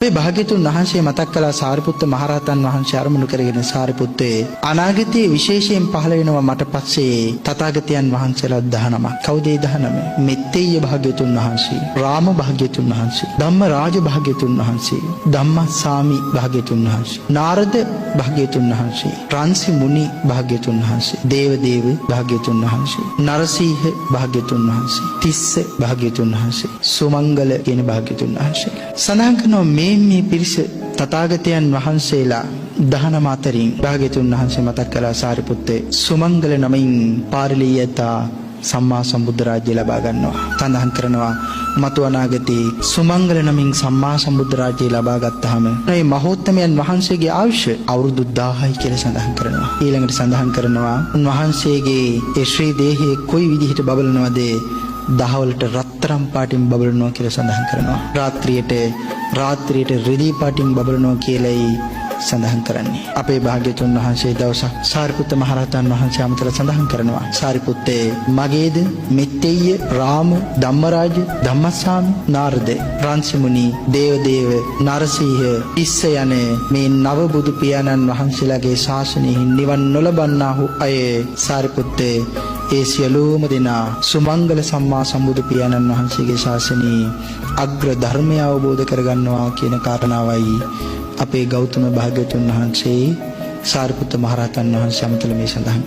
මේ භාග්‍යතුන් වහන්සේ මතක් කළා සාරිපුත්ත මහරහතන් වහන්සේ අරමුණු කරගෙන සාරිපුත්තේ අනාගතයේ විශේෂයෙන් පහළ වෙනවා මට පස්සේ තථාගතයන් වහන්සේලා 19ක්. කවුද ඒ 19? මෙත්තේය භාග්‍යතුන් වහන්සේ, රාම භාග්‍යතුන් වහන්සේ, ධම්ම රාජ භාග්‍යතුන් වහන්සේ, ධම්මස්සාමි භාග්‍යතුන් වහන්සේ, නාරද භාග්‍යතුන් වහන්සේ, රන්සි මුනි භාග්‍යතුන් වහන්සේ, දේවදේව භාග්‍යතුන් වහන්සේ, නරසීහ භාග්‍යතුන් වහන්සේ, තිස්ස භාග්‍යතුන් වහන්සේ, සුමංගල කියන භාග්‍යතුන් වහන්සේ. සඳහන් කරනවා මේ පිරිස තථාගතයන් වහන්සේලා 19 අතරින් භාග්‍යතුන් වහන්සේ මතක් කළා සාරිපුත්තේ සුමංගල නමින් පාරලීයතා සම්මා සම්බුද්ධ රාජ්‍ය ලබා ගන්නවා. සඳහන් කරනවා මතු අනාගතේ සුමංගල නමින් සම්මා සම්බුද්ධ රාජ්‍ය ලබා ගත්තාම මේ මහෝත්තමයන් වහන්සේගේ ආයුෂ අවුරුදු 1000යි කියලා සඳහන් කරනවා. ඊළඟට සඳහන් කරනවා උන්වහන්සේගේ ඒ ශ්‍රී දේහයේ කොයි විදිහට බබලනවද දහවලට රත්තරන් පාටින් බබලනවා කියලා සඳහන් කරනවා. රාත්‍රියට රෙදි පාටින් බබලනවා කියලායි සඳහන් කරන්නේ. අපේ භාග්‍යතුන් වහන්සේ දවසක් සාරිපුත්ත මහරහතන් වහන්සේ අමතර සඳහන් කරනවා සාරිපුත්තේ මගේද මෙත්තේය රාම ධම්මරාජ ධම්මස්සාමි නාරද රන්සිමුනි දේවදේව නරසීහ ඉස්ස යන මේ නව බුදු පියාණන් වහන්සේලාගේ ශාසනයෙහි නිවන් නොලබන්නා වූ අය සාරිපුත්තේ ඒ සියලුම දෙනා සුමංගල සම්මා සම්බුදු පියාණන් වහන්සේගේ ශාසනයේ අග්‍ර ධර්මය අවබෝධ කරගන්නවා කියන කාරණාවයි අපේ ගෞතම භාග්‍යවතුන් වහන්සේ සාරිපුත්ත මහරහතන් වහන්සේ අමතල මේ සඳහන්